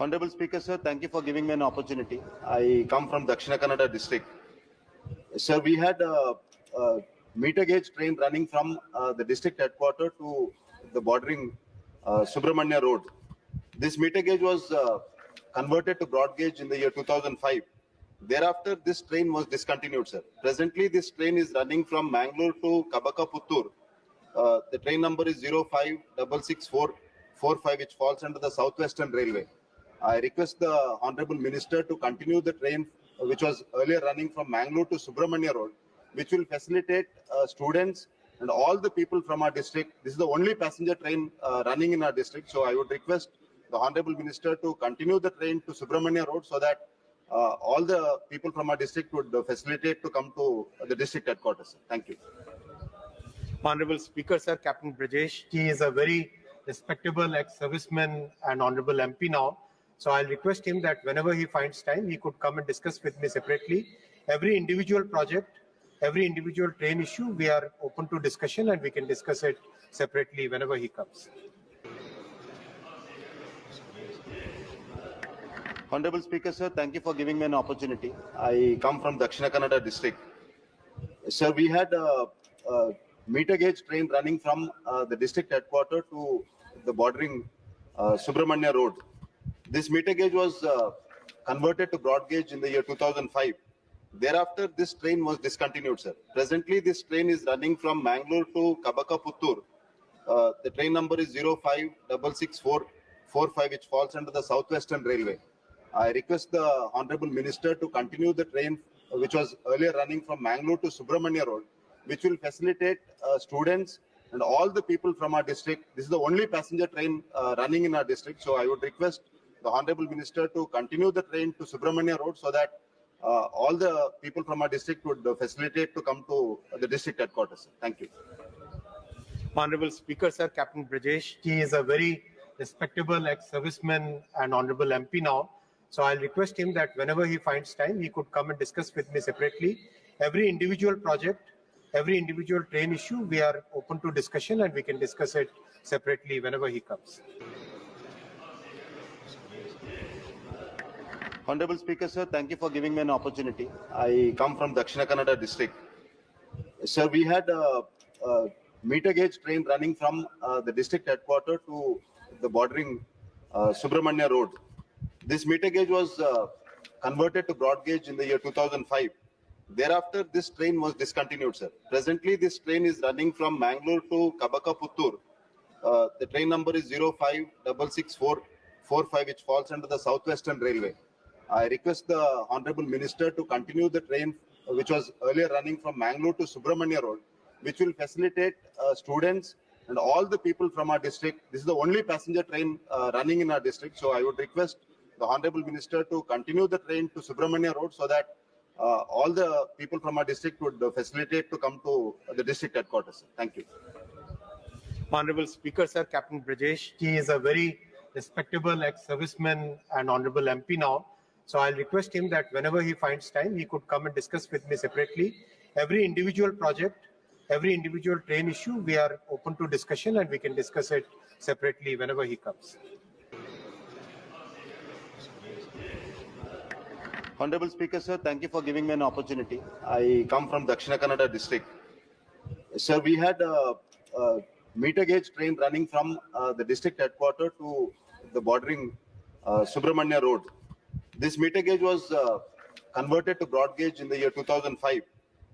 Honorable Speaker, sir, thank you for giving me an opportunity. I come from Dakshina Kannada district. Sir, we had a meter gauge train running from the district headquarters to the bordering Subramanya Road. This meter gauge was converted to broad gauge in the year 2005. Thereafter, this train was discontinued, sir. Presently, this train is running from Mangalore to Kabaka Puttur. The train number is 05664445, which falls under the Southwestern Railway. I request the Honorable Minister to continue the train, which was earlier running from Mangalore to Subramanya Road, which will facilitate students and all the people from our district. This is the only passenger train running in our district. So I would request the Honorable Minister to continue the train to Subramanya Road so that all the people from our district would facilitate to come to the district headquarters. Thank you. Honorable Speaker, sir, Captain Brajesh, he is a very respectable ex-serviceman and honorable MP now. So I'll request him that whenever he finds time, he could come and discuss with me separately. Every individual project, every individual train issue, we are open to discussion and we can discuss it separately whenever he comes. Honorable Speaker, sir, thank you for giving me an opportunity. I come from Dakshina Kannada district. Sir, we had a meter gauge train running from the district headquarters to the bordering Subramanya Road. This meter gauge was converted to broad gauge in the year 2005. Thereafter, this train was discontinued, sir. Presently, this train is running from Mangalore to Kabaka Puttur. The train number is 05664445, which falls under the Southwestern Railway. I request the Honorable Minister to continue the train, which was earlier running from Mangalore to Subramanya Road, which will facilitate students and all the people from our district. This is the only passenger train running in our district. So I would request the Honorable Minister to continue the train to Subramanya Road so that all the people from our district would facilitate to come to the district headquarters. Thank you. Honorable Speaker, sir, Captain Brajesh, he is a very respectable ex-serviceman and honorable MP now. So I'll request him that whenever he finds time, he could come and discuss with me separately. Every individual project, every individual train issue, we are open to discussion and we can discuss it separately whenever he comes. Honorable Speaker, sir, thank you for giving me an opportunity. I come from Dakshina Kannada district. Sir, we had a meter gauge train running from the district headquarters to the bordering Subramanya Road. This meter gauge was converted to broad gauge in the year 2005. Thereafter, this train was discontinued, sir. Presently, this train is running from Mangalore to Kabaka Puttur. The train number is 05664445, which falls under the Southwestern Railway. I request the Honorable Minister to continue the train, which was earlier running from Mangalore to Subramanya Road, which will facilitate students and all the people from our district. This is the only passenger train running in our district. So I would request the Honorable Minister to continue the train to Subramanya Road so that all the people from our district would facilitate to come to the district headquarters. Thank you. Honorable Speaker, sir, Captain Brajesh, he is a very respectable ex-serviceman and honorable MP now. So I'll request him that whenever he finds time, he could come and discuss with me separately. Every individual project, every individual train issue, we are open to discussion and we can discuss it separately whenever he comes. Honorable Speaker, sir, thank you for giving me an opportunity. I come from Dakshina Kannada district. Sir, we had a meter gauge train running from the district headquarters to the bordering Subramanya Road. This meter gauge was converted to broad gauge in the year 2005.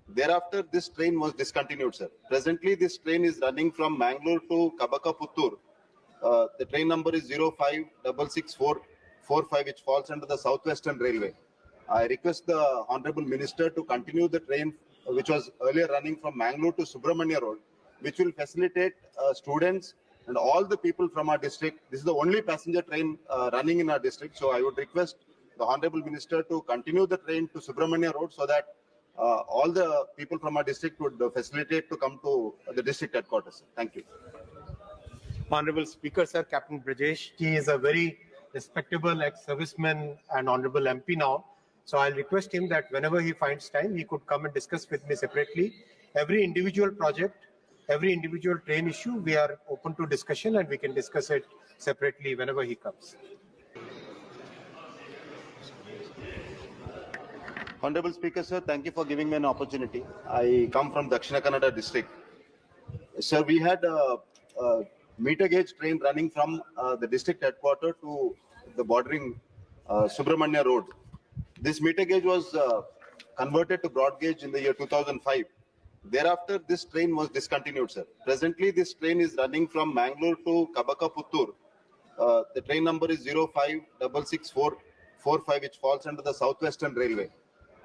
Thereafter, this train was discontinued, sir. Presently, this train is running from Mangalore to Kabaka Puttur. The train number is 05664445, which falls under the Southwestern Railway. I request the Honorable Minister to continue the train, which was earlier running from Mangalore to Subramanya Road, which will facilitate students and all the people from our district. This is the only passenger train running in our district. So I would request the Honorable Minister to continue the train to Subramanya Road so that all the people from our district would facilitate to come to the district headquarters. Thank you. Honorable Speaker, sir, Captain Brajesh, he is a very respectable ex-serviceman and honorable MP now. So I'll request him that whenever he finds time, he could come and discuss with me separately. Every individual project, every individual train issue, we are open to discussion and we can discuss it separately whenever he comes. Honorable Speaker, sir, thank you for giving me an opportunity. I come from Dakshina Kannada district. Sir, we had a meter gauge train running from the district headquarters to the bordering Subramanya Road. This meter gauge was converted to broad gauge in the year 2005. Thereafter, this train was discontinued, sir. Presently, this train is running from Mangalore to Kabaka Puttur. The train number is 056645, which falls under the Southwestern Railway.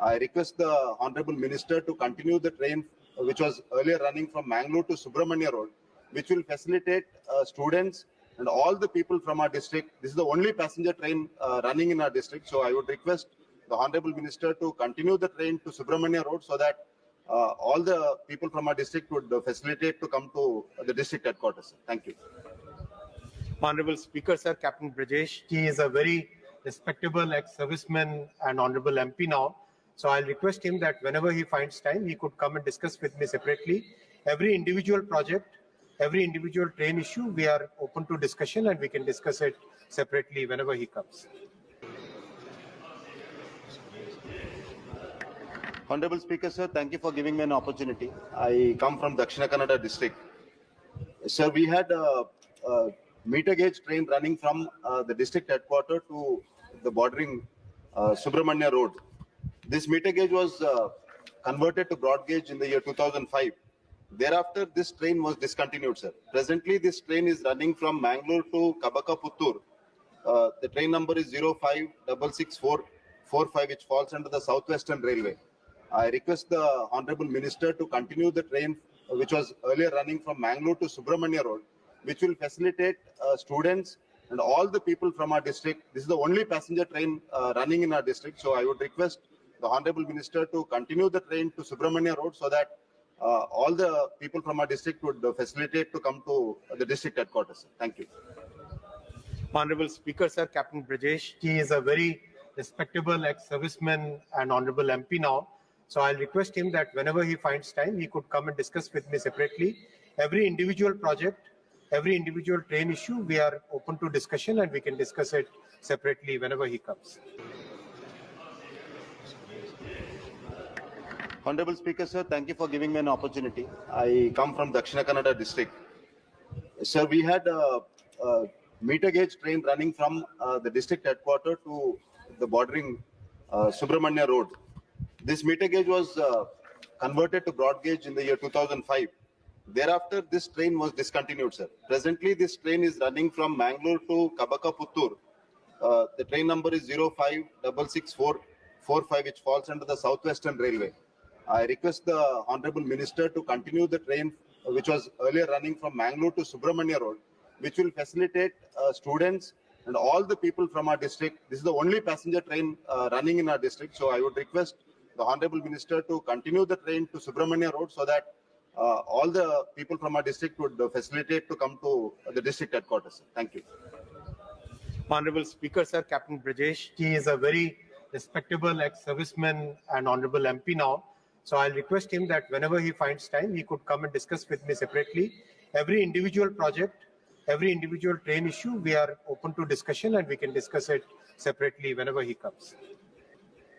I request the Honorable Minister to continue the train, which was earlier running from Mangalore to Subramanya Road, which will facilitate students and all the people from our district. This is the only passenger train running in our district. So I would request the Honorable Minister to continue the train to Subramanya Road so that all the people from our district would facilitate to come to the district headquarters. Thank you. Honorable Speaker, sir, Captain Brajesh, he is a very respectable ex-serviceman and honorable MP now. So I'll request him that whenever he finds time, he could come and discuss with me separately. Every individual project, every individual train issue, we are open to discussion and we can discuss it separately whenever he comes. Honorable Speaker, sir, thank you for giving me an opportunity. I come from Dakshina Kannada district. Sir, we had a meter gauge train running from the district headquarters to the bordering Subramanya Road. This meter gauge was converted to broad gauge in the year 2005. Thereafter, this train was discontinued, sir. Presently, this train is running from Mangalore to Kabaka Puttur. The train number is 056645, which falls under the Southwestern Railway. I request the Honorable Minister to continue the train, which was earlier running from Mangalore to Subramanya Road, which will facilitate students and all the people from our district. This is the only passenger train running in our district. So I would request the Honorable Minister to continue the train to Subramanya Road so that all the people from our district would facilitate to come to the district headquarters. Thank you. Honorable Speaker, sir, Captain Brajesh, he is a very respectable ex-serviceman and honorable MP now. So I'll request him that whenever he finds time, he could come and discuss with me separately. Every individual project, every individual train issue, we are open to discussion and we can discuss it separately whenever he comes. Honorable Speaker, sir, thank you for giving me an opportunity. I come from Dakshina Kannada district. Sir, we had a meter gauge train running from the district headquarters to the bordering Subramanya Road. This meter gauge was converted to broad gauge in the year 2005. Thereafter, this train was discontinued, sir. Presently, this train is running from Mangalore to Kabaka Puttur. The train number is 056645, which falls under the Southwestern Railway. I request the Honorable Minister to continue the train, which was earlier running from Mangalore to Subramanya Road, which will facilitate students and all the people from our district. This is the only passenger train running in our district. So I would request the Honorable Minister to continue the train to Subramanya Road so that all the people from our district would facilitate to come to the district headquarters. Thank you. Honorable Speaker, sir, Captain Brajesh, he is a very respectable ex-serviceman and honorable MP now. So I'll request him that whenever he finds time, he could come and discuss with me separately. Every individual project, every individual train issue, we are open to discussion and we can discuss it separately whenever he comes.